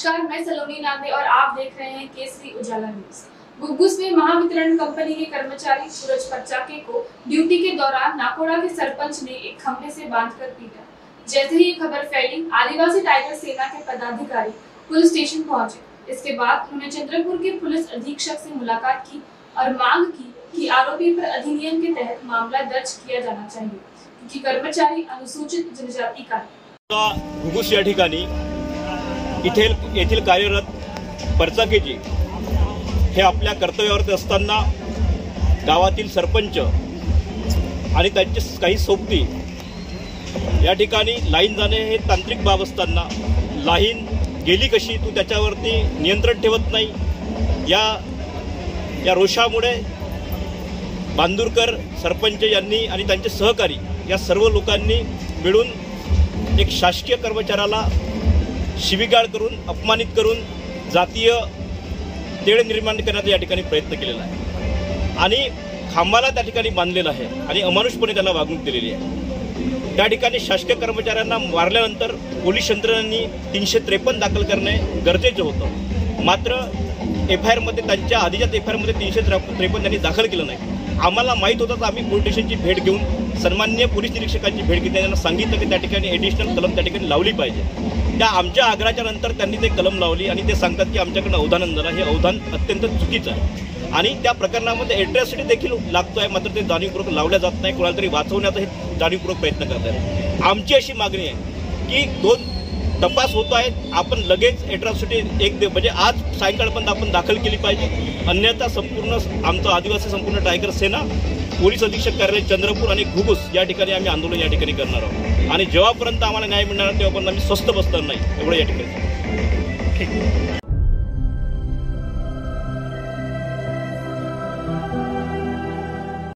नमस्कार, मैं सलोनी नांदे और आप देख रहे हैं केसरी उजाला न्यूज। घुघुस में महावितरण कंपनी के कर्मचारी सूरज पचाके को ड्यूटी के दौरान नाकोड़ा के सरपंच ने एक खंभे से बांधकर पीटा। जैसे ही ये खबर फैली, आदिवासी टाइगर सेना के पदाधिकारी पुलिस स्टेशन पहुंचे। इसके बाद उन्होंने चंद्रपुर के पुलिस अधीक्षक से मुलाकात की और मांग की कि आरोपी पर अधिनियम के तहत मामला दर्ज किया जाना चाहिए, क्योंकि कर्मचारी अनुसूचित जनजाति का है। घुघुस या ठिकाणी येथील कार्यरत परचाकेजी हे आपल्या कर्तव्यावरती असताना गावातील सरपंच आणि त्यांचे काही सोबती या ठिकाणी लाईन जाणे हे तांत्रिक बाब असताना लाईन गेली कशी तू त्याच्यावरती नियंत्रण ठेवत नाही, या रोषामुळे बांदुरकर सरपंच यांनी आणि त्यांचे सहकारी या सर्व लोकांनी मिळून एक शासकीय कर्मचाऱ्याला शिवीगाळ करून अपमानित करून जातीय तेढ निर्माण करण्याचा या ठिकाणी प्रयत्न केलेला आहे आणि खांबाला त्या ठिकाणी बांधलेला आहे आणि अमानुषपणे त्याला वागणूक दिलेली आहे। त्या ठिकाणी शासकीय कर्मचाऱ्यांना मारल्यानंतर पोलीस यंत्रणांनी 353 दाखल करणे गरजेचे होतं, मात्र FIR मध्ये त्यांच्या आधीच्या FIR मध्ये 353 त्यांनी दाखल केलं नाही। आम्हाला माहीत होतं तर आम्ही पोलीस स्टेशनची भेट घेऊन सन्माननीय पोलीस निरीक्षकांची भेट घेऊन त्यांना सांगितलं की त्या ठिकाणी ॲडिशनल कलम त्या ठिकाणी लावली पाहिजे। त्या आमच्या आग्रहाच्या नंतर त्यांनी ते कलम लावली आणि ते सांगतात की आमच्याकडनं अवधान झालं, हे अवधान अत्यंत चुकीचं आहे आणि त्या प्रकरणामध्ये ॲट्रॉसिटी देखील लागतो आहे, मात्र ते जाणीवपूर्वक लावल्या जात नाही। कोणाला तरी वाचवण्याचा हे जाणीवपूर्वक प्रयत्न करत आहेत। आमची अशी मागणी आहे की 2 तपास होत आहेत, आपण लगेच ॲट्रॉसिटी म्हणजे आज सायंकाळपर्यंत आपण दाखल केली पाहिजे, अन्यथा संपूर्ण आमचं आदिवासी संपूर्ण टायगर सेना पोलीस अधीक्षक कार्यालय चंद्रपूर आणि घुघुस या ठिकाणी आम्ही आंदोलन या ठिकाणी करणार आहोत आणि जेव्हापर्यंत आम्हाला न्याय मिळणार तेव्हापर्यंत आम्ही स्वस्थ बसणार नाही, एवढं या ठिकाणी।